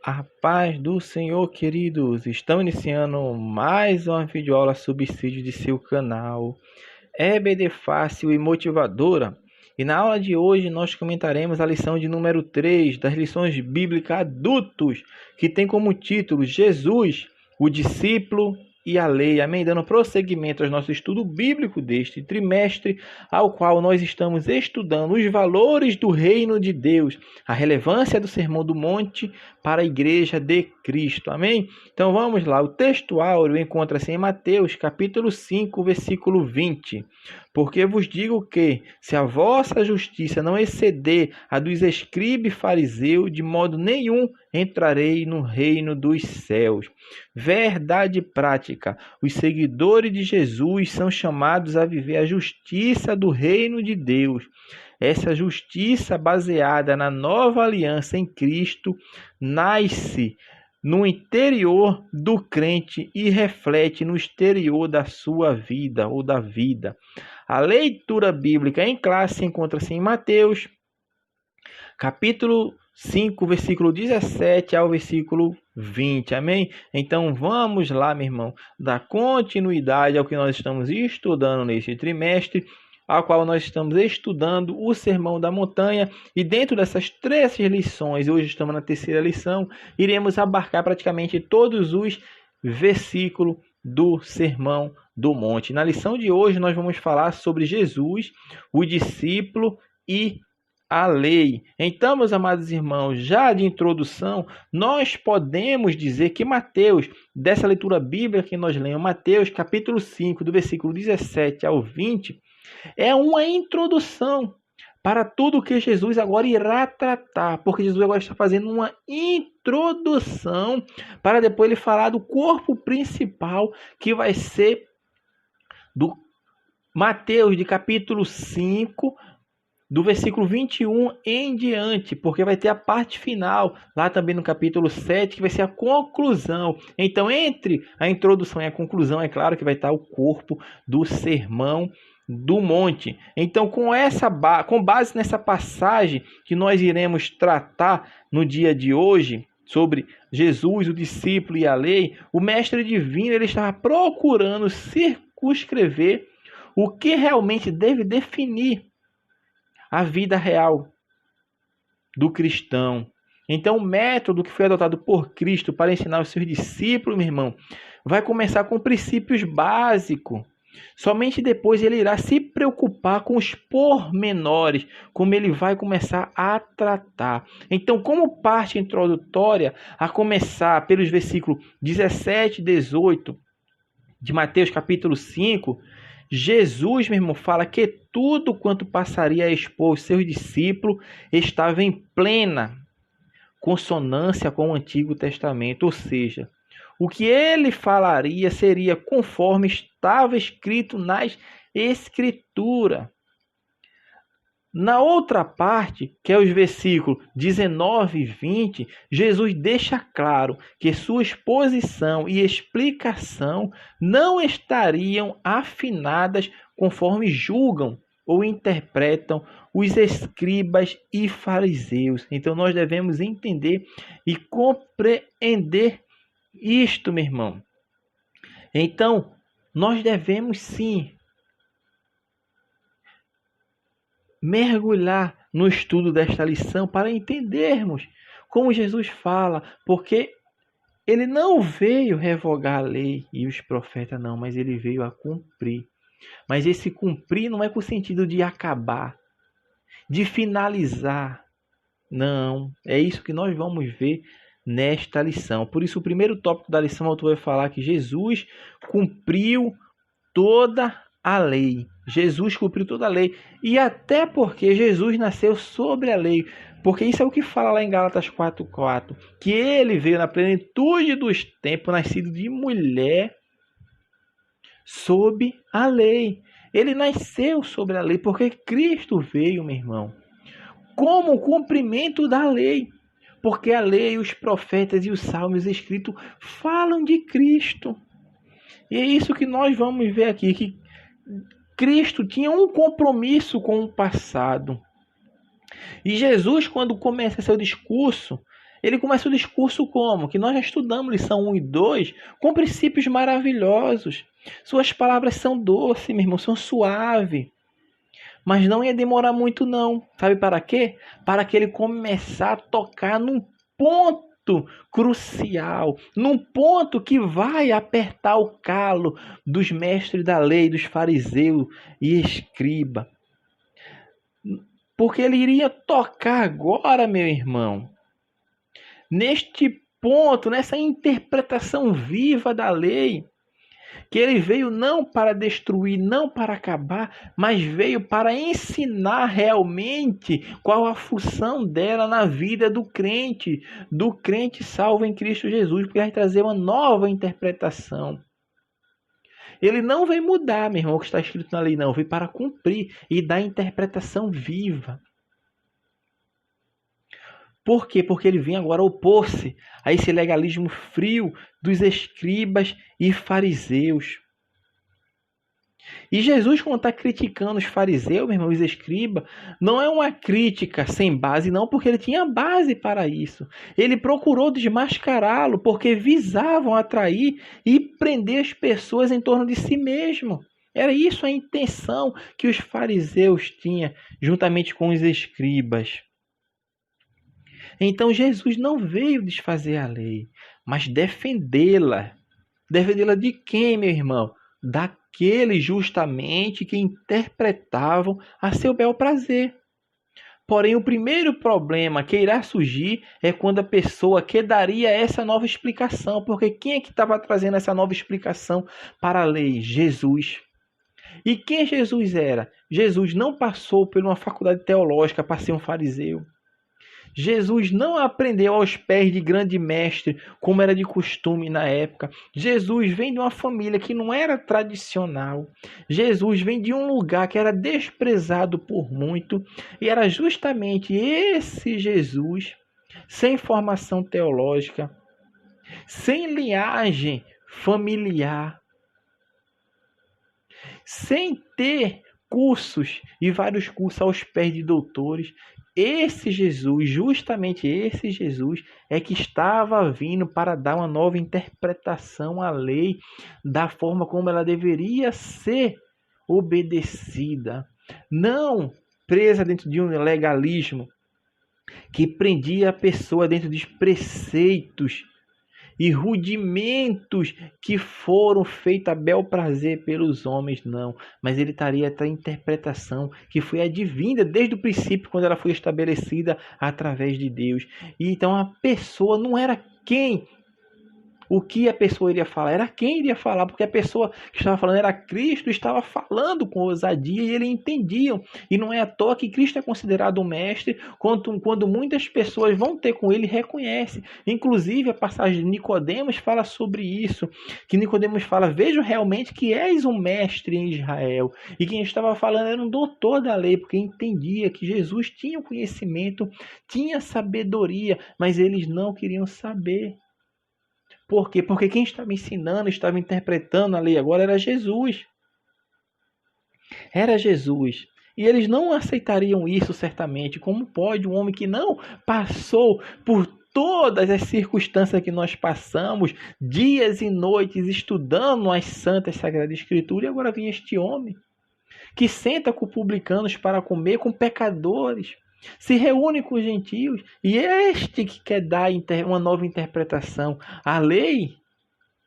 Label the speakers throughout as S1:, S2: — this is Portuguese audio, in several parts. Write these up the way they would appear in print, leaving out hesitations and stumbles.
S1: A paz do Senhor, queridos! Estamos iniciando mais uma videoaula subsídio de seu canal EBD Fácil e Motivadora. E na aula de hoje nós comentaremos a lição de número 3 das lições bíblicas adultos, que tem como título Jesus, o discípulo e a lei. Amém? Dando prosseguimento ao nosso estudo bíblico deste trimestre, ao qual nós estamos estudando os valores do reino de Deus, a relevância do Sermão do Monte para a Igreja de Cristo. Amém? Então vamos lá. O texto áureo encontra-se em Mateus, capítulo 5, versículo 20. Porque vos digo que, se a vossa justiça não exceder a dos escribas e fariseus, de modo nenhum entrarei no reino dos céus. Verdade prática. Os seguidores de Jesus são chamados a viver a justiça do reino de Deus. Essa justiça baseada na nova aliança em Cristo nasce no interior do crente e reflete no exterior da sua vida ou da vida. A leitura bíblica em classe encontra-se em Mateus, capítulo 5, versículo 17 ao versículo 20. Amém? Então vamos lá, meu irmão, dar continuidade ao que nós estamos estudando neste trimestre, ao qual nós estamos estudando o Sermão da Montanha, e dentro dessas 3 lições, hoje estamos na 3ª lição, iremos abarcar praticamente todos os versículos do Sermão do Monte. Na lição de hoje nós vamos falar sobre Jesus, o discípulo e a lei. Então, meus amados irmãos, já de introdução, nós podemos dizer que Mateus, dessa leitura bíblica que nós lemos, Mateus capítulo 5, do versículo 17 ao 20, é uma introdução para tudo que Jesus agora irá tratar, porque Jesus agora está fazendo uma introdução para depois ele falar do corpo principal, que vai ser do Mateus de capítulo 5, do versículo 21 em diante, porque vai ter a parte final, lá também no capítulo 7, que vai ser a conclusão. Então, entre a introdução e a conclusão, é claro que vai estar o corpo do Sermão do Monte. Então, com base nessa passagem que nós iremos tratar no dia de hoje, sobre Jesus, o discípulo e a lei, o mestre divino ele estava procurando circunscrever o que realmente deve definir a vida real do cristão. Então, o método que foi adotado por Cristo para ensinar os seus discípulos, meu irmão, vai começar com princípios básicos. Somente depois ele irá se preocupar com os pormenores, como ele vai começar a tratar. Então, como parte introdutória, a começar pelos versículos 17 e 18 de Mateus capítulo 5, Jesus, meu irmão, fala que tudo quanto passaria a expor os seus discípulos estava em plena consonância com o Antigo Testamento, ou seja, o que ele falaria seria conforme estava escrito nas Escrituras. Na outra parte, que é os versículos 19 e 20, Jesus deixa claro que sua exposição e explicação não estariam afinadas conforme julgam ou interpretam os escribas e fariseus. Então nós devemos entender e compreender isto, meu irmão. Então, nós devemos sim mergulhar no estudo desta lição para entendermos como Jesus fala, porque ele não veio revogar a lei e os profetas, não, mas ele veio a cumprir. Mas esse cumprir não é com o sentido de acabar, de finalizar. Não, é isso que nós vamos ver nesta lição. Por isso, o primeiro tópico da lição, o autor vai falar que Jesus cumpriu toda a lei. Jesus cumpriu toda a lei. E até porque Jesus nasceu sobre a lei. Porque isso é o que fala lá em Gálatas 4:4. Que ele veio na plenitude dos tempos, nascido de mulher, sob a lei. Ele nasceu sobre a lei, porque Cristo veio, meu irmão, como o cumprimento da lei. Porque a lei, os profetas e os salmos escritos falam de Cristo. E é isso que nós vamos ver aqui, que Cristo tinha um compromisso com o passado. E Jesus, quando começa seu discurso, Ele começa o discurso como? Que nós já estudamos lição 1 e 2, com princípios maravilhosos. Suas palavras são doces, meu irmão, são suaves. Mas não ia demorar muito não. Sabe para quê? Para que ele começar a tocar num ponto crucial, num ponto que vai apertar o calo dos mestres da lei, dos fariseus e escriba. Porque ele iria tocar agora, meu irmão, neste ponto, nessa interpretação viva da lei, que ele veio não para destruir, não para acabar, mas veio para ensinar realmente qual a função dela na vida do crente salvo em Cristo Jesus, porque vai trazer uma nova interpretação. Ele não veio mudar, meu irmão, o que está escrito na lei, não, veio para cumprir e dar interpretação viva. Por quê? Porque ele vinha agora opor-se a esse legalismo frio dos escribas e fariseus. E Jesus, quando está criticando os fariseus, meu irmão, os escribas, não é uma crítica sem base, não, porque ele tinha base para isso. Ele procurou desmascará-lo, porque visavam atrair e prender as pessoas em torno de si mesmo. Era isso a intenção que os fariseus tinham, juntamente com os escribas. Então Jesus não veio desfazer a lei, mas defendê-la. Defendê-la de quem, meu irmão? Daqueles justamente que interpretavam a seu bel prazer. Porém, o primeiro problema que irá surgir é quando a pessoa que daria essa nova explicação. Porque quem é que estava trazendo essa nova explicação para a lei? Jesus. E quem Jesus era? Jesus não passou por uma faculdade teológica para ser um fariseu. Jesus não aprendeu aos pés de grande mestre, como era de costume na época. Jesus vem de uma família que não era tradicional. Jesus vem de um lugar que era desprezado por muito. E era justamente esse Jesus, sem formação teológica, sem linhagem familiar, sem ter cursos e vários cursos aos pés de doutores. Esse Jesus, justamente esse Jesus, é que estava vindo para dar uma nova interpretação à lei, da forma como ela deveria ser obedecida. Não presa dentro de um legalismo que prendia a pessoa dentro dos preceitos e rudimentos que foram feitos a bel prazer pelos homens, não. Mas ele estaria a interpretação que foi advinda desde o princípio, quando ela foi estabelecida através de Deus. E então a pessoa não era quem o que a pessoa iria falar, era quem iria falar, porque a pessoa que estava falando era Cristo, estava falando com ousadia e eles entendiam. E não é à toa que Cristo é considerado um mestre, quando muitas pessoas vão ter com ele, reconhece. Inclusive a passagem de Nicodemos fala sobre isso, que Nicodemos fala: vejo realmente que és um mestre em Israel. E quem estava falando era um doutor da lei, porque entendia que Jesus tinha o conhecimento, tinha sabedoria, mas eles não queriam saber. Por quê? Porque quem estava ensinando, estava interpretando a lei agora era Jesus. Era Jesus. E eles não aceitariam isso certamente. Como pode um homem que não passou por todas as circunstâncias que nós passamos, dias e noites estudando as santas sagradas escrituras, e agora vem este homem que senta com publicanos para comer, com pecadores, se reúne com os gentios, e é este que quer dar uma nova interpretação. A lei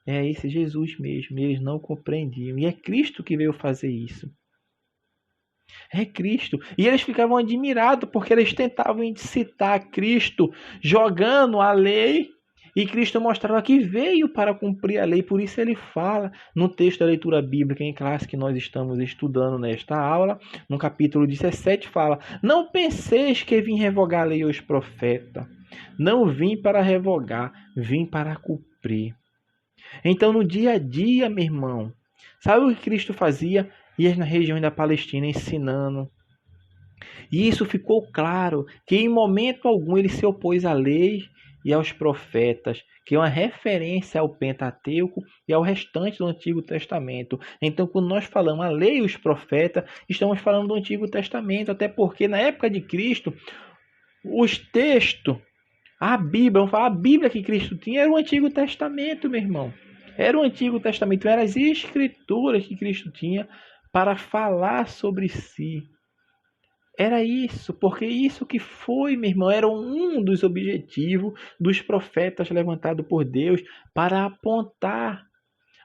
S1: é esse Jesus mesmo, eles não compreendiam. E é Cristo que veio fazer isso. É Cristo. E eles ficavam admirados, porque eles tentavam citar Cristo jogando a lei, e Cristo mostrava que veio para cumprir a lei. Por isso ele fala no texto da leitura bíblica em classe que nós estamos estudando nesta aula, no capítulo 17, fala: não penseis que vim revogar a lei ou os profetas. Não vim para revogar, vim para cumprir. Então no dia a dia, meu irmão, sabe o que Cristo fazia? Ia na região da Palestina ensinando. E isso ficou claro, que em momento algum ele se opôs à lei e aos profetas, que é uma referência ao Pentateuco e ao restante do Antigo Testamento. Então, quando nós falamos a lei e os profetas, estamos falando do Antigo Testamento, até porque na época de Cristo, os textos A Bíblia, vamos falar, a Bíblia que Cristo tinha era o Antigo Testamento, meu irmão. Era o Antigo Testamento, eram as escrituras que Cristo tinha para falar sobre si. Era isso, porque isso que foi, meu irmão, era um dos objetivos dos profetas levantados por Deus para apontar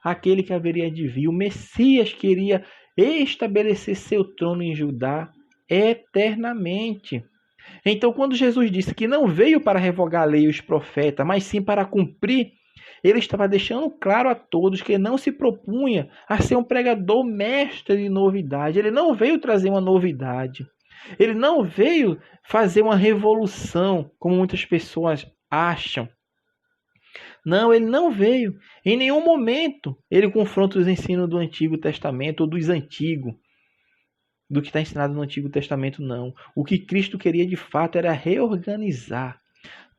S1: aquele que haveria de vir. O Messias queria estabelecer seu trono em Judá eternamente. Então, quando Jesus disse que não veio para revogar a lei e os profetas, mas sim para cumprir, ele estava deixando claro a todos que ele não se propunha a ser um pregador mestre de novidade. Ele não veio trazer uma novidade. Ele não veio fazer uma revolução, como muitas pessoas acham. Não, ele não veio. Em nenhum momento ele confronta os ensinos do Antigo Testamento ou dos antigos, do que está ensinado no Antigo Testamento, não. O que Cristo queria de fato era reorganizar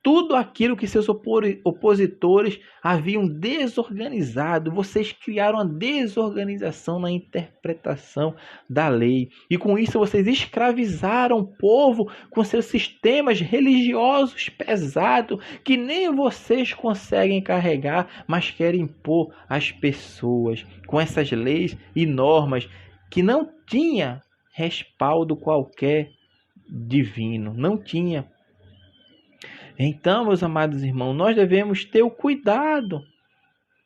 S1: tudo aquilo que seus opositores haviam desorganizado. Vocês criaram uma desorganização na interpretação da lei. E com isso vocês escravizaram o povo com seus sistemas religiosos pesados, que nem vocês conseguem carregar, mas querem impor às pessoas com essas leis e normas que não tinha respaldo qualquer divino. Não tinha. Então, meus amados irmãos, nós devemos ter o cuidado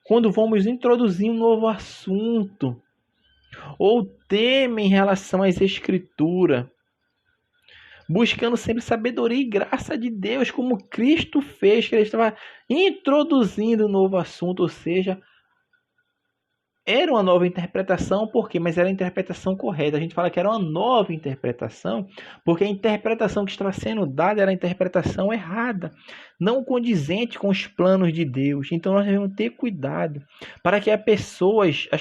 S1: quando vamos introduzir um novo assunto ou tema em relação às Escrituras, buscando sempre sabedoria e graça de Deus, como Cristo fez, que ele estava introduzindo um novo assunto, ou seja, era uma nova interpretação, por quê? Mas era a interpretação correta. A gente fala que era uma nova interpretação, porque a interpretação que estava sendo dada era a interpretação errada, não condizente com os planos de Deus. Então nós devemos ter cuidado para que as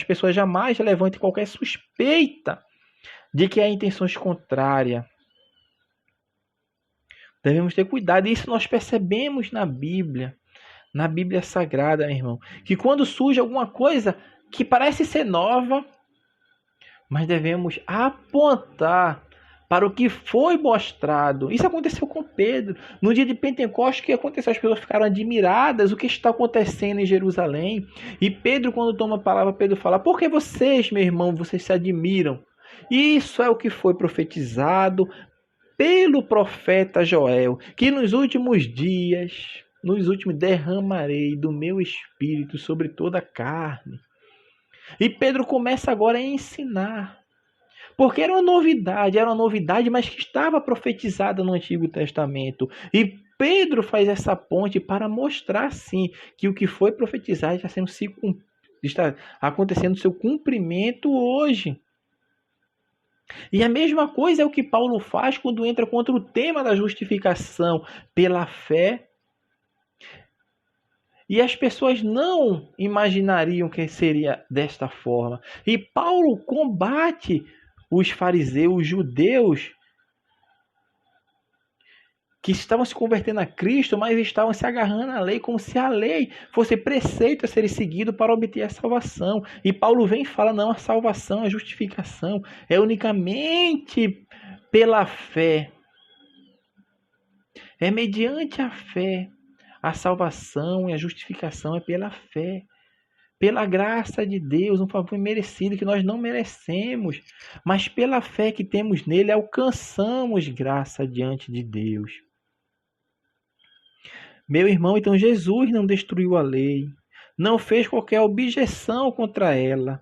S1: pessoas jamais levantem qualquer suspeita de que há intenções contrárias. Devemos ter cuidado, e isso nós percebemos na Bíblia Sagrada, meu irmão, que quando surge alguma coisa que parece ser nova, mas devemos apontar para o que foi mostrado. Isso aconteceu com Pedro. No dia de Pentecostes, o que aconteceu? As pessoas ficaram admiradas, o que está acontecendo em Jerusalém. E Pedro, quando toma a palavra, Pedro fala: por que vocês, meu irmão, vocês se admiram? Isso é o que foi profetizado pelo profeta Joel, que nos últimos dias, derramarei do meu espírito sobre toda a carne. E Pedro começa agora a ensinar, porque era uma novidade, mas que estava profetizada no Antigo Testamento. E Pedro faz essa ponte para mostrar, sim, que o que foi profetizado está acontecendo seu cumprimento hoje. E a mesma coisa é o que Paulo faz quando entra contra o tema da justificação pela fé. E as pessoas não imaginariam que seria desta forma. E Paulo combate os fariseus, os judeus, que estavam se convertendo a Cristo, mas estavam se agarrando à lei, como se a lei fosse preceito a ser seguido para obter a salvação. E Paulo vem e fala: não, a salvação, a justificação é unicamente pela fé. É mediante a fé. A salvação e a justificação é pela fé, pela graça de Deus, um favor merecido que nós não merecemos, mas pela fé que temos nele alcançamos graça diante de Deus. Meu irmão, então Jesus não destruiu a lei, não fez qualquer objeção contra ela,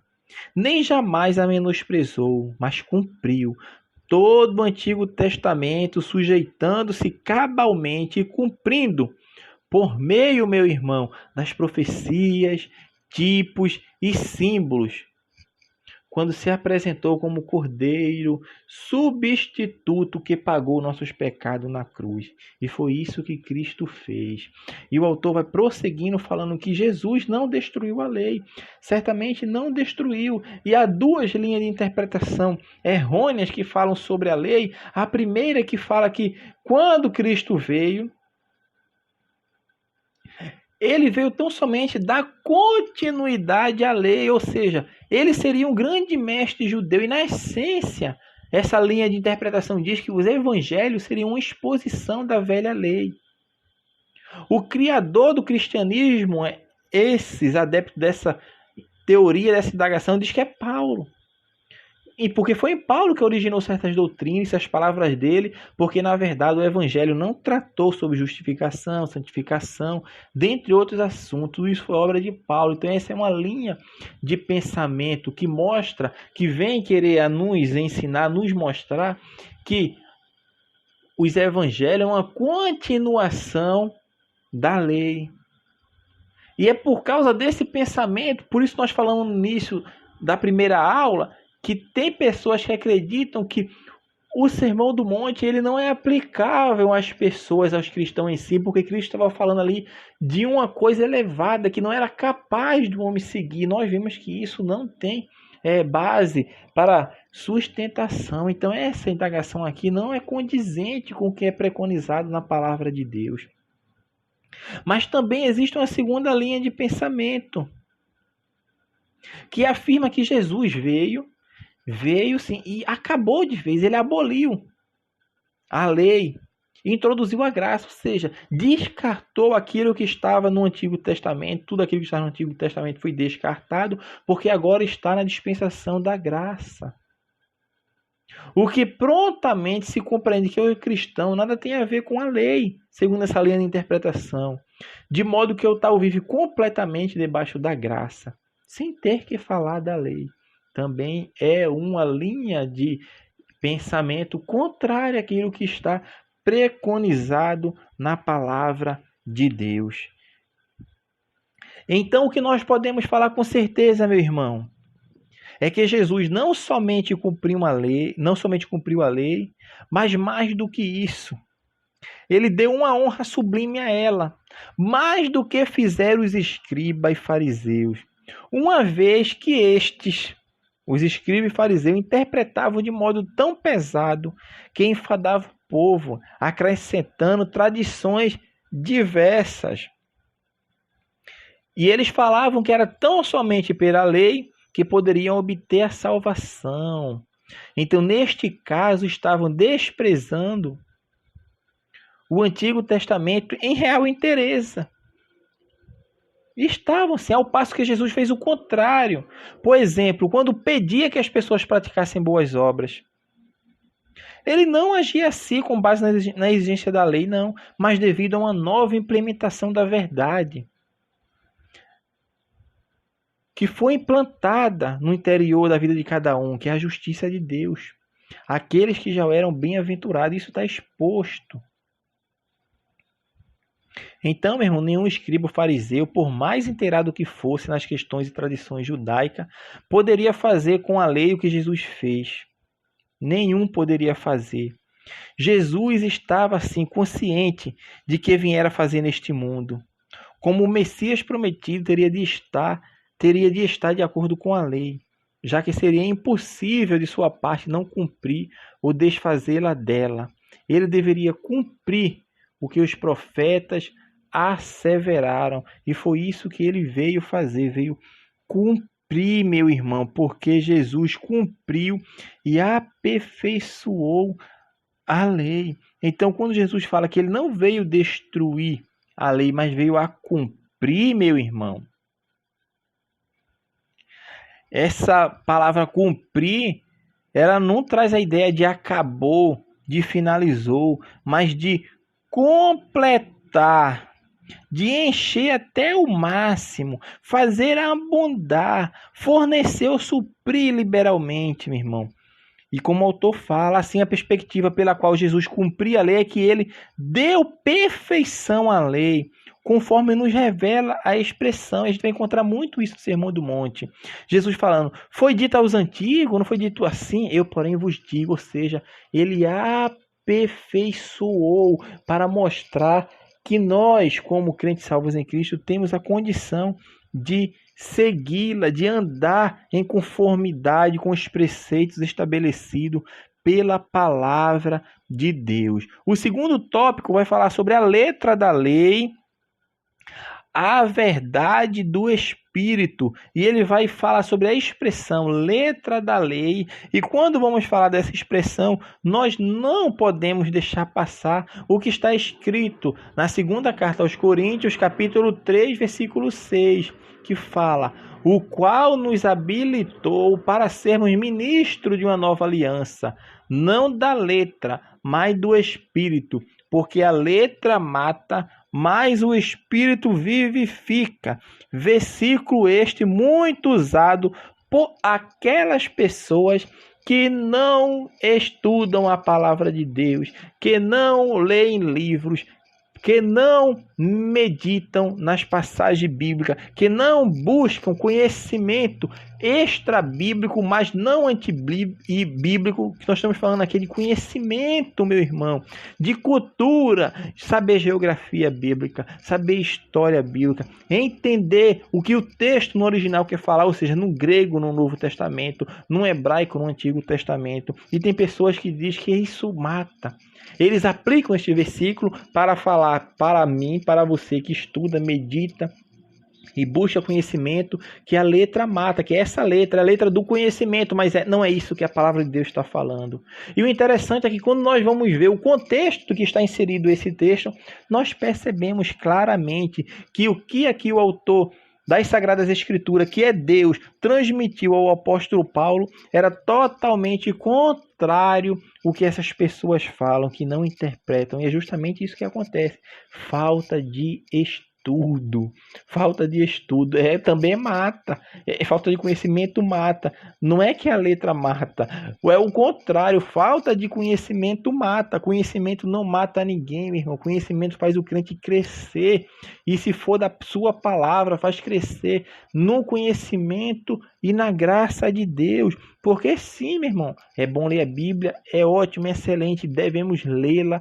S1: nem jamais a menosprezou, mas cumpriu todo o Antigo Testamento, sujeitando-se cabalmente e cumprindo por meio, meu irmão, das profecias, tipos e símbolos, quando se apresentou como Cordeiro substituto que pagou nossos pecados na cruz. E foi isso que Cristo fez. E o autor vai prosseguindo falando que Jesus não destruiu a lei. Certamente não destruiu. E há duas linhas de interpretação errôneas que falam sobre a lei. A primeira que fala que quando Cristo veio, ele veio tão somente dar continuidade à lei, ou seja, ele seria um grande mestre judeu. E na essência, essa linha de interpretação diz que os evangelhos seriam uma exposição da velha lei. O criador do cristianismo, esses adeptos dessa teoria, dessa indagação, diz que é Paulo. E porque foi em Paulo que originou certas doutrinas, as palavras dele, porque na verdade o evangelho não tratou sobre justificação, santificação, dentre outros assuntos. Isso foi obra de Paulo. Então essa é uma linha de pensamento que mostra, que vem querer a nos ensinar, nos mostrar que os evangelhos é uma continuação da lei. E é por causa desse pensamento, por isso nós falamos no início da primeira aula, que tem pessoas que acreditam que o Sermão do Monte ele não é aplicável às pessoas, aos cristãos em si, porque Cristo estava falando ali de uma coisa elevada que não era capaz do homem seguir. Nós vimos que isso não tem base para sustentação. Então essa indagação aqui não é condizente com o que é preconizado na palavra de Deus. Mas também existe uma segunda linha de pensamento que afirma que Jesus veio sim e acabou de vez, ele aboliu a lei, introduziu a graça, ou seja, descartou aquilo que estava no Antigo Testamento, tudo aquilo que estava no Antigo Testamento foi descartado, porque agora está na dispensação da graça. O que prontamente se compreende que o cristão nada tem a ver com a lei, segundo essa linha de interpretação, de modo que o tal vive completamente debaixo da graça, sem ter que falar da lei. Também é uma linha de pensamento contrária àquilo que está preconizado na palavra de Deus. Então, o que nós podemos falar com certeza, meu irmão, é que Jesus não somente cumpriu a lei, mas mais do que isso, ele deu uma honra sublime a ela, mais do que fizeram os escribas e fariseus, uma vez que os escribas e fariseus interpretavam de modo tão pesado que enfadava o povo, acrescentando tradições diversas. E eles falavam que era tão somente pela lei que poderiam obter a salvação. Então, neste caso, estavam desprezando o Antigo Testamento em real interesse. Estavam, sim, ao passo que Jesus fez o contrário. Por exemplo, quando pedia que as pessoas praticassem boas obras. Ele não agia assim com base na exigência da lei, não, mas devido a uma nova implementação da verdade, que foi implantada no interior da vida de cada um, que é a justiça de Deus. Aqueles que já eram bem-aventurados, isso está exposto. Então, meu irmão, nenhum escriba fariseu, por mais inteirado que fosse nas questões e tradições judaicas, poderia fazer com a lei o que Jesus fez. Nenhum poderia fazer. Jesus estava, assim, consciente de que viera fazer neste mundo. Como o Messias prometido teria de estar de acordo com a lei, já que seria impossível de sua parte não cumprir ou desfazê-la dela. Ele deveria cumprir o que os profetas asseveraram, e foi isso que ele veio fazer, veio cumprir, meu irmão, porque Jesus cumpriu e aperfeiçoou a lei. Então, quando Jesus fala que ele não veio destruir a lei, mas veio a cumprir, meu irmão, essa palavra cumprir, ela não traz a ideia de acabou, de finalizou, mas de completar, de encher até o máximo, fazer abundar, fornecer ou suprir liberalmente, meu irmão. E como o autor fala, assim, a perspectiva pela qual Jesus cumpria a lei é que ele deu perfeição à lei, conforme nos revela a expressão. A gente vai encontrar muito isso no Sermão do Monte. Jesus falando, foi dito aos antigos, não foi dito assim? Eu, porém, vos digo, ou seja, ele aperfeiçoou para mostrar que nós, como crentes salvos em Cristo, temos a condição de segui-la, de andar em conformidade com os preceitos estabelecidos pela palavra de Deus. O segundo tópico vai falar sobre a letra da lei, a verdade do Espírito. E ele vai falar sobre a expressão letra da lei. E quando vamos falar dessa expressão, nós não podemos deixar passar o que está escrito na segunda carta aos Coríntios, capítulo 3, versículo 6, que fala: o qual nos habilitou para sermos ministros de uma nova aliança, não da letra, mas do Espírito, porque a letra mata, mas o Espírito vivifica. Versículo este muito usado por aquelas pessoas que não estudam a palavra de Deus, que não leem livros, que não meditam nas passagens bíblicas, que não buscam conhecimento extra-bíblico, mas não antibíblico, que nós estamos falando aqui de conhecimento, meu irmão, de cultura, saber geografia bíblica, saber história bíblica, entender o que o texto no original quer falar, ou seja, no grego, no Novo Testamento, no hebraico, no Antigo Testamento. E tem pessoas que dizem que isso mata. Eles aplicam este versículo para falar para mim, para você que estuda, medita e busca conhecimento, que a letra mata, que essa letra é a letra do conhecimento, mas não é isso que a palavra de Deus está falando. E o interessante é que quando nós vamos ver o contexto que está inserido esse texto, nós percebemos claramente que o que aqui o autor das Sagradas Escrituras, que é Deus, transmitiu ao apóstolo Paulo, era totalmente contrário ao que essas pessoas falam, que não interpretam. E é justamente isso que acontece. Falta de estudo. Falta de estudo. Também mata. Falta de conhecimento mata. Não é que a letra mata. É o contrário. Falta de conhecimento mata. Conhecimento não mata ninguém, meu irmão. Conhecimento faz o crente crescer. E se for da sua palavra, faz crescer no conhecimento e na graça de Deus. Porque sim, meu irmão, é bom ler a Bíblia, é ótimo, é excelente, devemos lê-la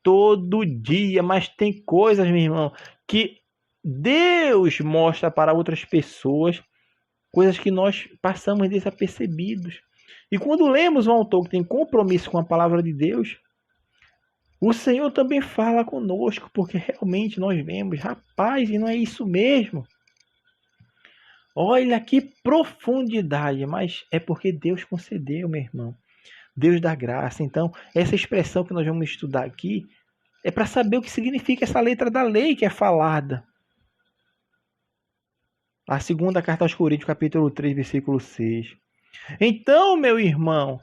S1: todo dia. Mas tem coisas, meu irmão, que Deus mostra para outras pessoas, coisas que nós passamos desapercebidos. E quando lemos um autor que tem compromisso com a palavra de Deus, o Senhor também fala conosco, porque realmente nós vemos, rapaz, e não é isso mesmo. Olha que profundidade, mas é porque Deus concedeu, meu irmão. Deus dá graça. Então, essa expressão que nós vamos estudar aqui é para saber o que significa essa letra da lei que é falada. A segunda carta aos Coríntios, capítulo 3, versículo 6. Então, meu irmão,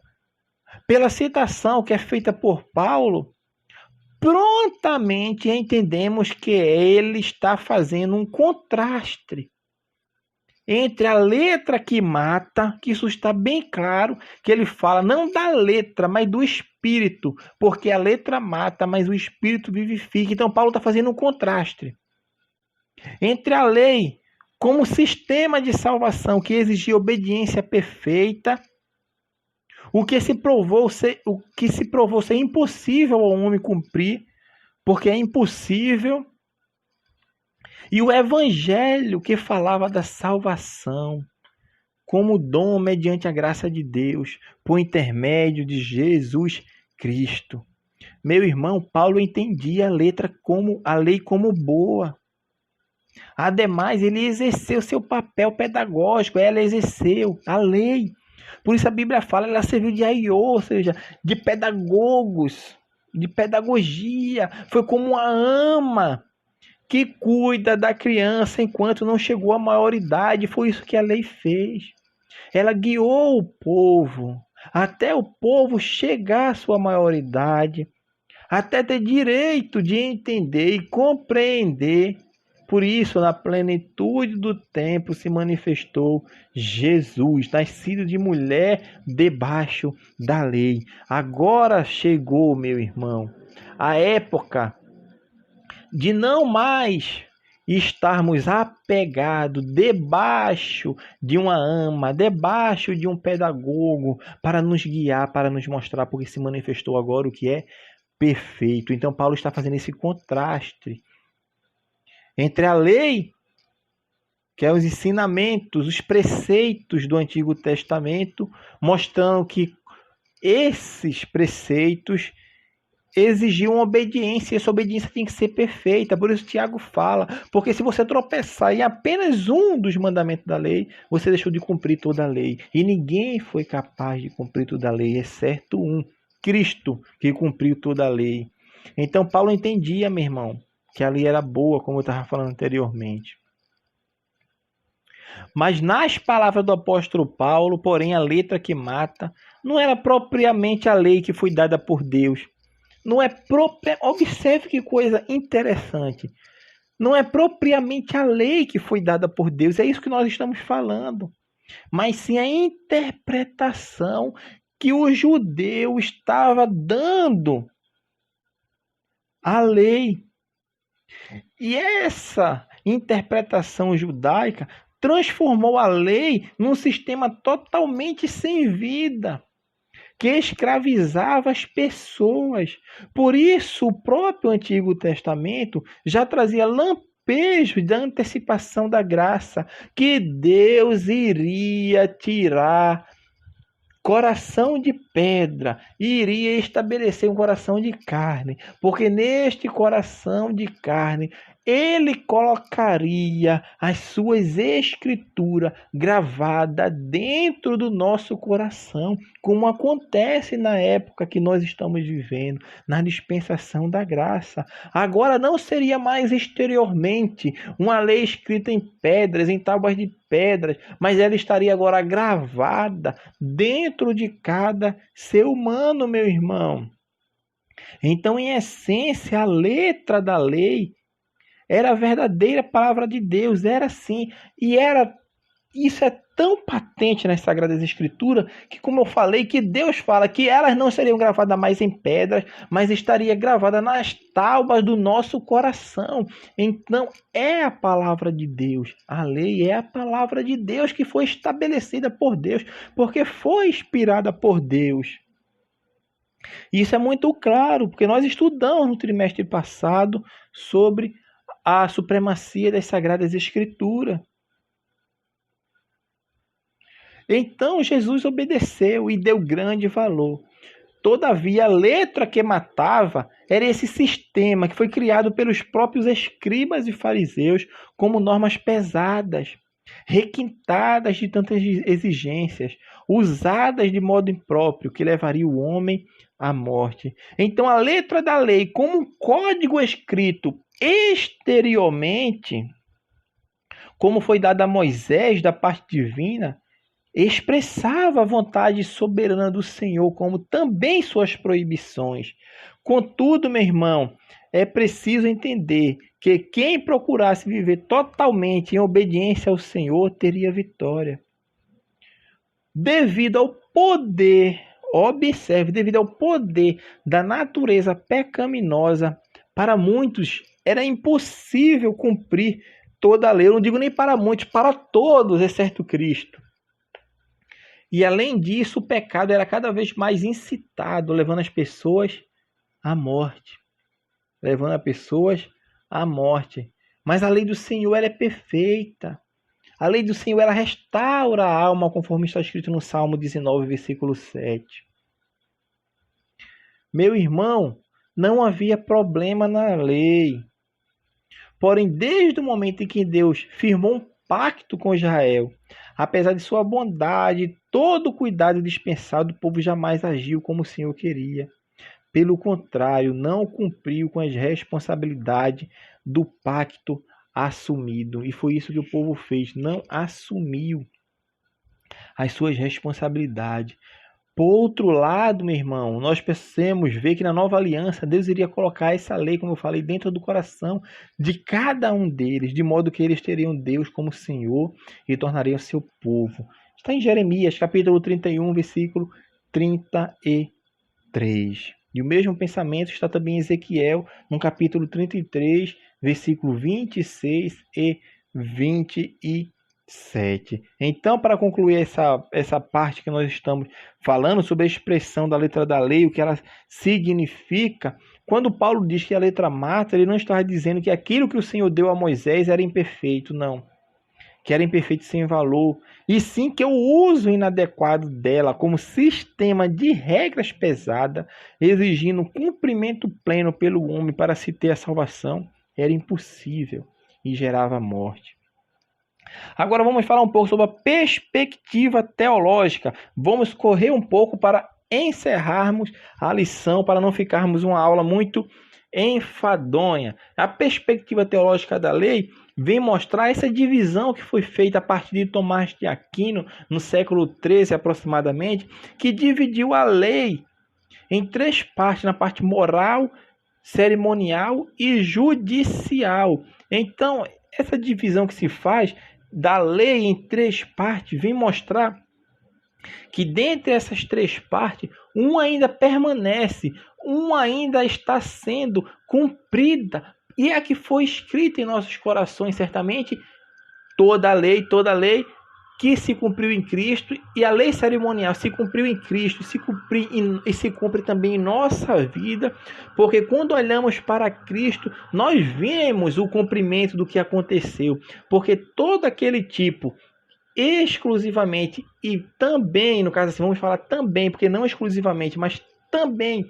S1: pela citação que é feita por Paulo, prontamente entendemos que ele está fazendo um contraste entre a letra que mata, que isso está bem claro, que ele fala não da letra, mas do espírito, porque a letra mata, mas o espírito vivifica. Então Paulo está fazendo um contraste entre a lei como sistema de salvação que exigia obediência perfeita, o que se provou ser impossível ao homem cumprir, porque é impossível. E o evangelho que falava da salvação como dom mediante a graça de Deus, por intermédio de Jesus Cristo. Meu irmão, Paulo entendia a lei como boa. Ademais, ele exerceu seu papel pedagógico, ela exerceu a lei. Por isso a Bíblia fala, ela serviu de aiô, ou seja, de pedagogos, de pedagogia. Foi como uma ama que cuida da criança enquanto não chegou à maioridade. Foi isso que a lei fez. Ela guiou o povo até o povo chegar à sua maioridade, até ter direito de entender e compreender. Por isso, na plenitude do tempo se manifestou Jesus, nascido de mulher debaixo da lei. Agora chegou, meu irmão, a época de não mais estarmos apegados debaixo de uma ama, debaixo de um pedagogo, para nos guiar, para nos mostrar, porque se manifestou agora o que é perfeito. Então Paulo está fazendo esse contraste entre a lei, que é os ensinamentos, os preceitos do Antigo Testamento, mostrando que esses preceitos exigia uma obediência, e essa obediência tem que ser perfeita. Por isso Tiago fala, porque se você tropeçar em apenas um dos mandamentos da lei, você deixou de cumprir toda a lei. E ninguém foi capaz de cumprir toda a lei, exceto um, Cristo, que cumpriu toda a lei. Então Paulo entendia, meu irmão, que a lei era boa, como eu estava falando anteriormente. Mas nas palavras do apóstolo Paulo, porém, a letra que mata não era propriamente a lei que foi dada por Deus. Não é Observe que coisa interessante. Não é propriamente a lei que foi dada por Deus, é isso que nós estamos falando. Mas sim a interpretação que o judeu estava dando à lei. E essa interpretação judaica transformou a lei num sistema totalmente sem vida, que escravizava as pessoas. Por isso, o próprio Antigo Testamento já trazia lampejos da antecipação da graça, que Deus iria tirar coração de pedra e iria estabelecer um coração de carne, porque neste coração de carne ele colocaria as suas escrituras gravadas dentro do nosso coração, como acontece na época que nós estamos vivendo, na dispensação da graça. Agora não seria mais exteriormente uma lei escrita em pedras, em tábuas de pedras, mas ela estaria agora gravada dentro de cada ser humano, meu irmão. Então, em essência, a letra da lei era a verdadeira palavra de Deus, era assim, isso é tão patente nas Sagradas Escrituras, que como eu falei, que Deus fala que elas não seriam gravadas mais em pedras, mas estaria gravada nas tábuas do nosso coração. Então, é a palavra de Deus. A lei é a palavra de Deus que foi estabelecida por Deus, porque foi inspirada por Deus. Isso é muito claro, porque nós estudamos no trimestre passado sobre a supremacia das Sagradas Escrituras. Então Jesus obedeceu e deu grande valor. Todavia, a letra que matava era esse sistema que foi criado pelos próprios escribas e fariseus como normas pesadas, requintadas de tantas exigências, usadas de modo impróprio, que levaria o homem à morte. Então, a letra da lei, como um código escrito exteriormente, como foi dado a Moisés da parte divina, expressava a vontade soberana do Senhor, como também suas proibições. Contudo, meu irmão, é preciso entender que quem procurasse viver totalmente em obediência ao Senhor teria vitória. Devido ao poder, observe, devido ao poder da natureza pecaminosa, para muitos era impossível cumprir toda a lei. Eu não digo nem para muitos, para todos, exceto Cristo. E além disso, o pecado era cada vez mais incitado, levando as pessoas à morte. Levando as pessoas à morte. Mas a lei do Senhor ela é perfeita. A lei do Senhor ela restaura a alma, conforme está escrito no Salmo 19, versículo 7. Meu irmão, não havia problema na lei. Porém, desde o momento em que Deus firmou um pacto com Israel, apesar de sua bondade, todo o cuidado dispensado, o povo jamais agiu como o Senhor queria. Pelo contrário, não cumpriu com as responsabilidades do pacto assumido. E foi isso que o povo fez, não assumiu as suas responsabilidades. Por outro lado, meu irmão, nós precisamos ver que na nova aliança, Deus iria colocar essa lei, como eu falei, dentro do coração de cada um deles, de modo que eles teriam Deus como Senhor e tornariam seu povo. Está em Jeremias, capítulo 31, versículo 33. E o mesmo pensamento está também em Ezequiel, no capítulo 33, versículo 26 e 27. Então, para concluir essa parte que nós estamos falando sobre a expressão da letra da lei, o que ela significa, quando Paulo diz que a letra mata, ele não está dizendo que aquilo que o Senhor deu a Moisés era imperfeito, não. que era imperfeita e sem valor, e sim que o uso inadequado dela como sistema de regras pesada, exigindo cumprimento pleno pelo homem para se ter a salvação, era impossível e gerava morte. Agora vamos falar um pouco sobre a perspectiva teológica. Vamos correr um pouco para encerrarmos a lição, para não ficarmos uma aula muito enfadonha. A perspectiva teológica da lei vem mostrar essa divisão que foi feita a partir de Tomás de Aquino, no século XIII aproximadamente, que dividiu a lei em três partes, na parte moral, cerimonial e judicial. Então, essa divisão que se faz da lei em três partes vem mostrar que dentre essas três partes, uma ainda permanece, uma ainda está sendo cumprida, e é a que foi escrita em nossos corações, certamente, toda a lei que se cumpriu em Cristo, e a lei cerimonial se cumpriu em Cristo, se cumpre também em nossa vida, porque quando olhamos para Cristo, nós vemos o cumprimento do que aconteceu, porque todo aquele tipo exclusivamente e também, no caso assim, vamos falar também, porque não exclusivamente, mas também,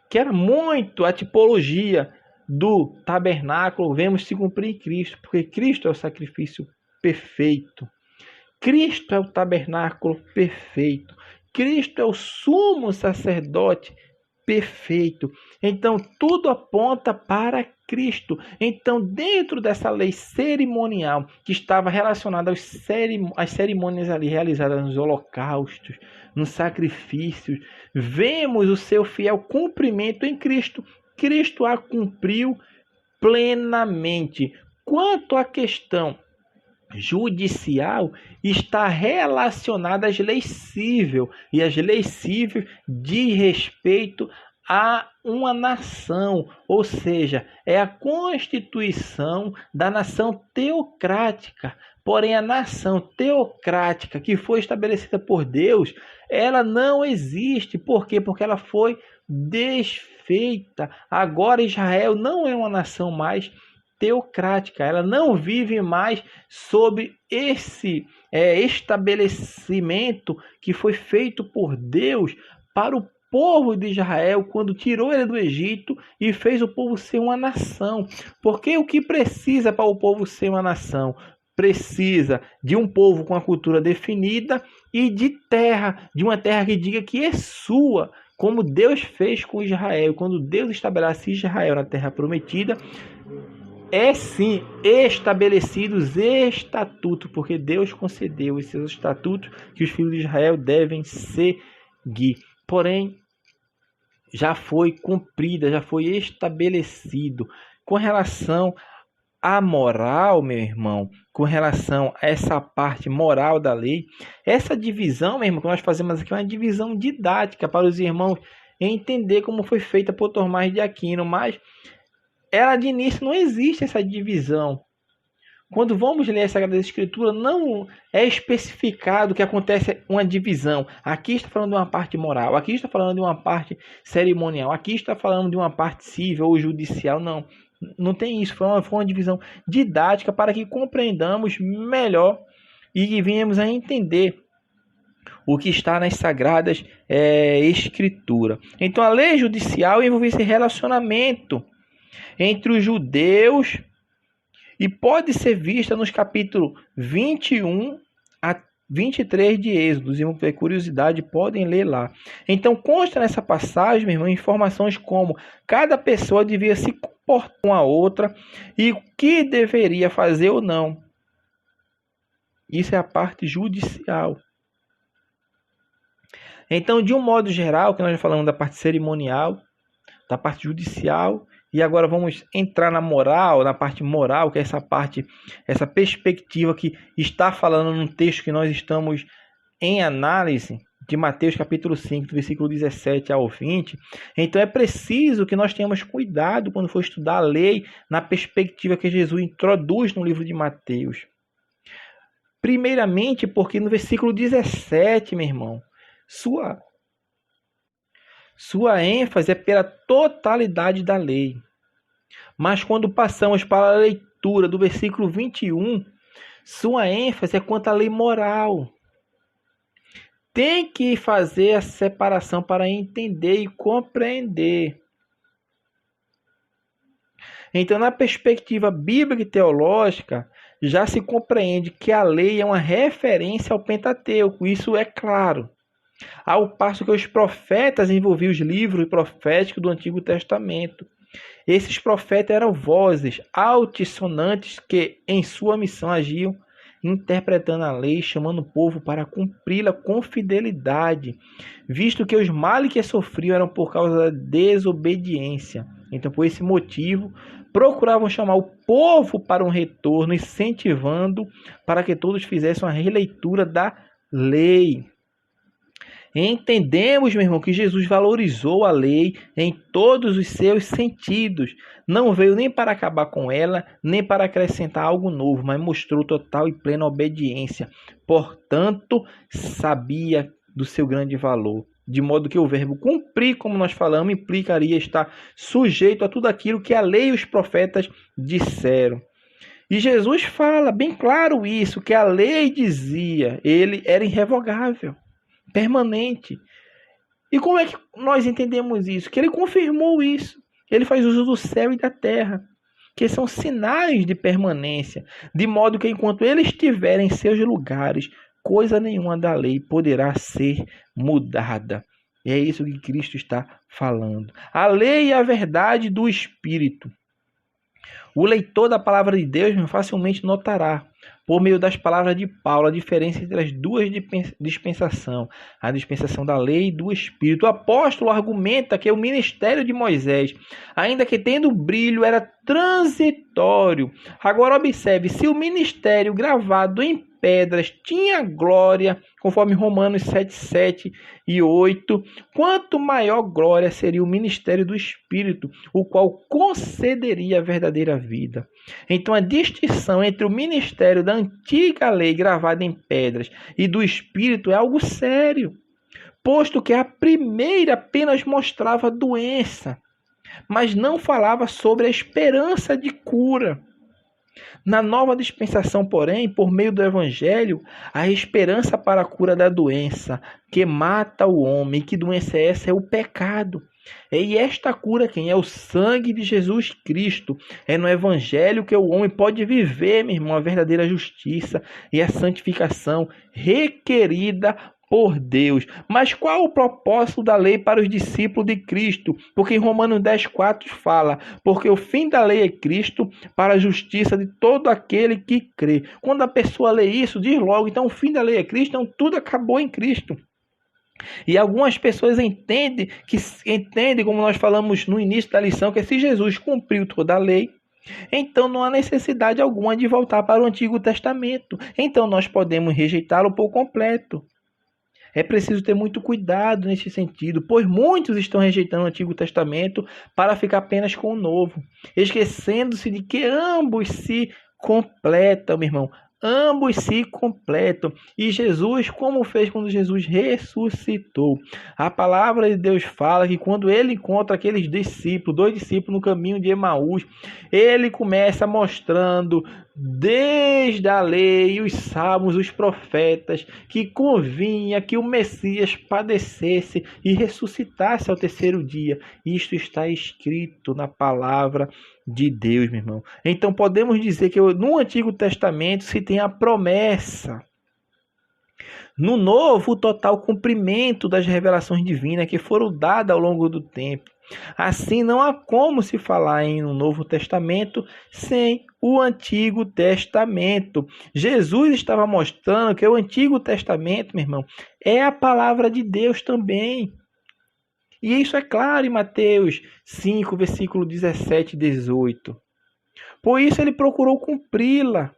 S1: que era muito a tipologia do tabernáculo, vemos se cumprir em Cristo, porque Cristo é o sacrifício perfeito. Cristo é o tabernáculo perfeito. Cristo é o sumo sacerdote perfeito. Então, tudo aponta para Cristo. Então, dentro dessa lei cerimonial, que estava relacionada às cerimônias ali realizadas nos holocaustos, nos sacrifícios, vemos o seu fiel cumprimento em Cristo. Cristo a cumpriu plenamente. Quanto à questão judicial, está relacionada às leis cíveis, e as leis cíveis diz respeito a uma nação, ou seja, é a constituição da nação teocrática. Porém, a nação teocrática que foi estabelecida por Deus, ela não existe. Por quê? Porque ela foi desfeita. Agora Israel não é uma nação mais teocrática, ela não vive mais sob esse estabelecimento que foi feito por Deus para o povo de Israel quando tirou ele do Egito e fez o povo ser uma nação. Porque o que precisa para o povo ser uma nação? Precisa de um povo com a cultura definida e de terra, de uma terra que diga que é sua, como Deus fez com Israel. Quando Deus estabelece Israel na terra prometida, é sim estabelecidos estatutos, porque Deus concedeu esses estatutos que os filhos de Israel devem seguir. Porém, já foi cumprida, já foi estabelecido. Com relação à moral, meu irmão, com relação a essa parte moral da lei, essa divisão, meu irmão, que nós fazemos aqui é uma divisão didática para os irmãos entender como foi feita por Tomás de Aquino, mas ela de início não existe essa divisão. Quando vamos ler a Sagrada Escritura, não é especificado que acontece uma divisão. Aqui está falando de uma parte moral, aqui está falando de uma parte cerimonial, aqui está falando de uma parte civil ou judicial. Não, não tem isso. Foi uma divisão didática para que compreendamos melhor e que venhamos a entender o que está nas Sagradas Escrituras. Então, a lei judicial envolve esse relacionamento entre os judeus e pode ser vista nos capítulos 21 a 23 de Êxodo. Se tiver curiosidade, podem ler lá. Então, consta nessa passagem, meu irmão, informações como cada pessoa devia se comportar com a outra e o que deveria fazer ou não. Isso é a parte judicial. Então, de um modo geral, que nós já falamos da parte cerimonial, da parte judicial, e agora vamos entrar na moral, na parte moral, que é essa perspectiva que está falando no texto que nós estamos em análise, de Mateus capítulo 5, do versículo 17 ao 20. Então é preciso que nós tenhamos cuidado quando for estudar a lei na perspectiva que Jesus introduz no livro de Mateus. Primeiramente porque no versículo 17, meu irmão, sua ênfase é pela totalidade da lei. Mas quando passamos para a leitura do versículo 21, Sua ênfase é quanto à lei moral. Tem que fazer a separação para entender e compreender. Então, na perspectiva bíblica e teológica, já se compreende que a lei é uma referência ao Pentateuco, isso é claro. Ao passo que os profetas envolviam os livros proféticos do Antigo Testamento. Esses profetas eram vozes altissonantes que, em sua missão, agiam interpretando a lei, chamando o povo para cumpri-la com fidelidade, visto que os males que sofriam eram por causa da desobediência. Então, por esse motivo, procuravam chamar o povo para um retorno, incentivando para que todos fizessem uma releitura da lei. Entendemos, meu irmão, que Jesus valorizou a lei em todos os seus sentidos. Não veio nem para acabar com ela, nem para acrescentar algo novo, mas mostrou total e plena obediência. Portanto, sabia do seu grande valor. De modo que o verbo cumprir, como nós falamos, implicaria estar sujeito a tudo aquilo que a lei e os profetas disseram. E Jesus fala bem claro isso, que a lei dizia, ele era irrevogável, permanente. E como é que nós entendemos isso? Que ele confirmou isso. Ele faz uso do céu e da terra, que são sinais de permanência, de modo que enquanto ele estiver em seus lugares, coisa nenhuma da lei poderá ser mudada. E é isso que Cristo está falando. A lei e a verdade do Espírito. O leitor da palavra de Deus facilmente notará, por meio das palavras de Paulo, a diferença entre as duas dispensações, a dispensação da lei e do Espírito. O apóstolo argumenta que o ministério de Moisés, ainda que tendo brilho, era transitório. Agora observe, se o ministério gravado em pedras tinha glória, conforme Romanos 7, 7 e 8, quanto maior glória seria o ministério do Espírito, o qual concederia a verdadeira vida. Então a distinção entre o ministério da antiga lei gravada em pedras e do Espírito é algo sério, posto que a primeira apenas mostrava a doença, mas não falava sobre a esperança de cura. Na nova dispensação, porém, por meio do Evangelho, a esperança para a cura da doença que mata o homem. Que doença é essa? É o pecado. E esta cura quem? É o sangue de Jesus Cristo. É no Evangelho que o homem pode viver, meu irmão, a verdadeira justiça e a santificação requerida por Deus. Mas qual o propósito da lei para os discípulos de Cristo? Porque em Romanos 10,4 fala, porque o fim da lei é Cristo para a justiça de todo aquele que crê. Quando a pessoa lê isso, diz logo, então o fim da lei é Cristo, então tudo acabou em Cristo. E algumas pessoas entendem, como nós falamos no início da lição, que se Jesus cumpriu toda a lei, então não há necessidade alguma de voltar para o Antigo Testamento. Então nós podemos rejeitá-lo por completo. É preciso ter muito cuidado nesse sentido, pois muitos estão rejeitando o Antigo Testamento para ficar apenas com o Novo, esquecendo-se de que ambos se completam, meu irmão. Ambos se completam. E Jesus, como fez quando Jesus ressuscitou? A palavra de Deus fala que quando ele encontra aqueles discípulos, 2 discípulos no caminho de Emaús, ele começa mostrando desde a lei, os salmos, os profetas, que convinha que o Messias padecesse e ressuscitasse ao terceiro dia. Isto está escrito na palavra de Deus, meu irmão. Então podemos dizer que no Antigo Testamento se tem a promessa. No Novo, o total cumprimento das revelações divinas que foram dadas ao longo do tempo. Assim, não há como se falar em um Novo Testamento sem o Antigo Testamento. Jesus estava mostrando que o Antigo Testamento, meu irmão, é a palavra de Deus também. E isso é claro em Mateus 5, versículo 17 e 18. Por isso ele procurou cumpri-la.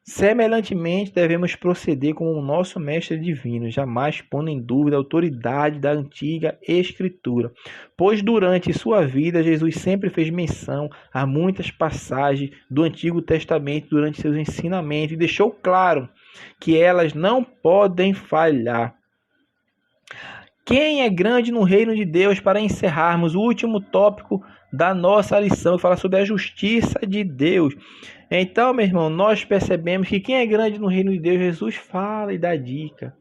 S1: Semelhantemente, devemos proceder como o nosso Mestre Divino, jamais pondo em dúvida a autoridade da antiga Escritura. Pois durante sua vida, Jesus sempre fez menção a muitas passagens do Antigo Testamento durante seus ensinamentos e deixou claro que elas não podem falhar. Quem é grande no reino de Deus, para encerrarmos o último tópico da nossa lição, que fala sobre a justiça de Deus. Então, meu irmão, nós percebemos que quem é grande no reino de Deus, Jesus fala e dá dica.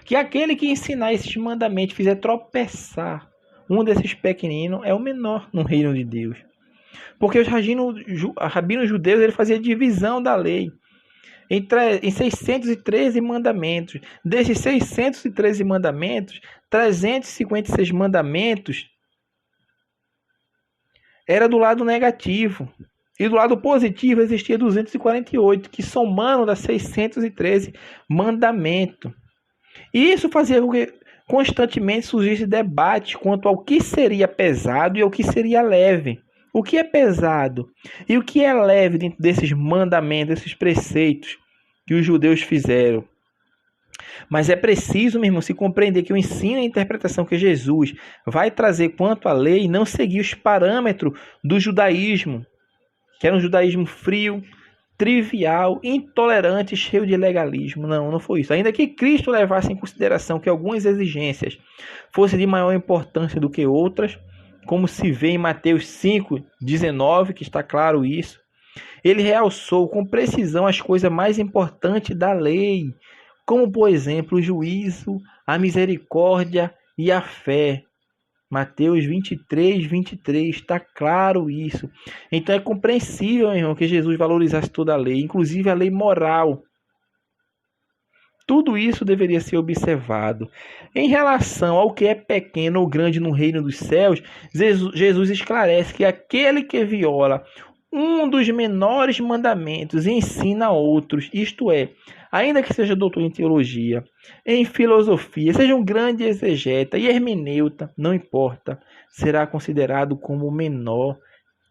S1: Que aquele que ensinar esses mandamentos, fizer tropeçar um desses pequeninos, é o menor no reino de Deus. Porque os rabinos judeus ele fazia divisão da lei em 613 mandamentos. Desses 613 mandamentos, 356 mandamentos era do lado negativo. E do lado positivo existia 248, que somando dá 613 mandamentos. E isso fazia com que constantemente surgisse debate quanto ao que seria pesado e ao que seria leve. O que é pesado e o que é leve dentro desses mandamentos, desses preceitos que os judeus fizeram. Mas é preciso, meu irmão, se compreender que o ensino e a interpretação que Jesus vai trazer quanto à lei não seguir os parâmetros do judaísmo, que era um judaísmo frio, trivial, intolerante, cheio de legalismo. Não foi isso. Ainda que Cristo levasse em consideração que algumas exigências fossem de maior importância do que outras, como se vê em Mateus 5:19, que está claro isso, ele realçou com precisão as coisas mais importantes da lei, como, por exemplo, o juízo, a misericórdia e a fé. Mateus 23:23, está claro isso. Então é compreensível, meu irmão, que Jesus valorizasse toda a lei, inclusive a lei moral. Tudo isso deveria ser observado. Em relação ao que é pequeno ou grande no reino dos céus, Jesus esclarece que aquele que viola um dos menores mandamentos e ensina outros, isto é, ainda que seja doutor em teologia, em filosofia, seja um grande exegeta e hermeneuta, não importa, será considerado como menor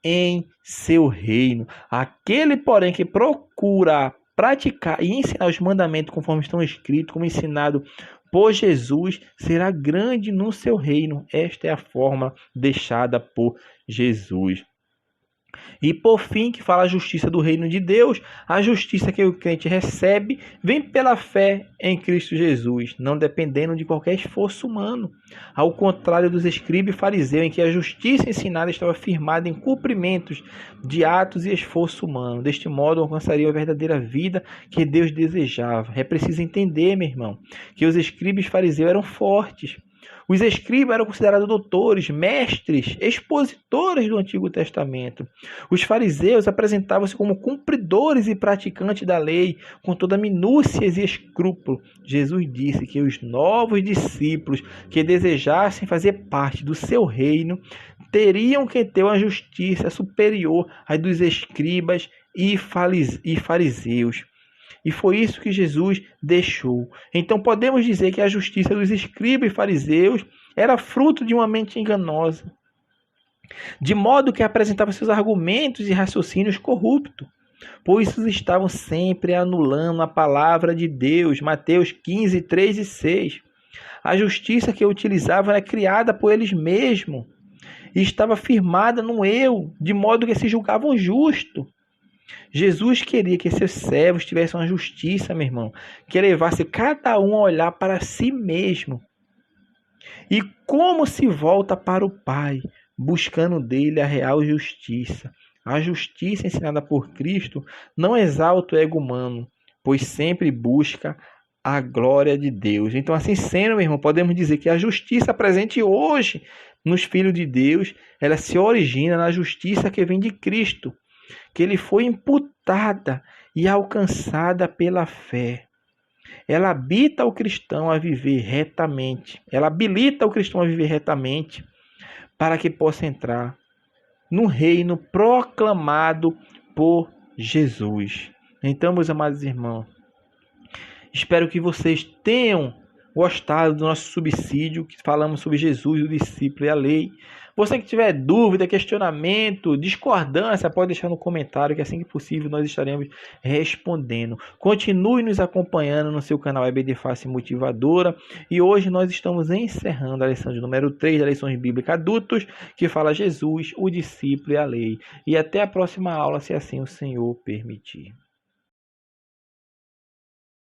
S1: em seu reino. Aquele, porém, que procura praticar e ensinar os mandamentos conforme estão escritos, como ensinado por Jesus, será grande no seu reino. Esta é a forma deixada por Jesus. E por fim, que fala a justiça do reino de Deus, a justiça que o crente recebe vem pela fé em Cristo Jesus, não dependendo de qualquer esforço humano. Ao contrário dos escribas e fariseus, em que a justiça ensinada estava firmada em cumprimentos de atos e esforço humano. Deste modo, alcançaria a verdadeira vida que Deus desejava. É preciso entender, meu irmão, que os escribas e fariseus eram fortes. Os escribas eram considerados doutores, mestres, expositores do Antigo Testamento. Os fariseus apresentavam-se como cumpridores e praticantes da lei, com toda minúcias e escrúpulo. Jesus disse que os novos discípulos que desejassem fazer parte do seu reino teriam que ter uma justiça superior à dos escribas e fariseus. E foi isso que Jesus deixou. Então podemos dizer que a justiça dos escribas e fariseus era fruto de uma mente enganosa, de modo que apresentava seus argumentos e raciocínios corruptos, pois estavam sempre anulando a palavra de Deus. Mateus 15:3 e 6. A justiça que utilizavam era criada por eles mesmos e estava firmada no eu, de modo que se julgavam justos. Jesus queria que seus servos tivessem uma justiça, meu irmão, que levasse cada um a olhar para si mesmo. E como se volta para o Pai, buscando dele a real justiça. A justiça ensinada por Cristo não exalta o ego humano, pois sempre busca a glória de Deus. Então, assim sendo, meu irmão, podemos dizer que a justiça presente hoje nos filhos de Deus, ela se origina na justiça que vem de Cristo, que ele foi imputada e alcançada pela fé. Ela habita o cristão a viver retamente. Ela habilita o cristão a viver retamente para que possa entrar no reino proclamado por Jesus. Então, meus amados irmãos, espero que vocês tenham gostado do nosso subsídio, que falamos sobre Jesus, o discípulo e a lei. Você que tiver dúvida, questionamento, discordância, pode deixar no comentário, que assim que possível nós estaremos respondendo. Continue nos acompanhando no seu canal EBD Fácil Motivadora. E hoje nós estamos encerrando a lição de número 3 da Lições Bíblicas Adultos, que fala Jesus, o discípulo e a lei. E até a próxima aula, se assim o Senhor permitir.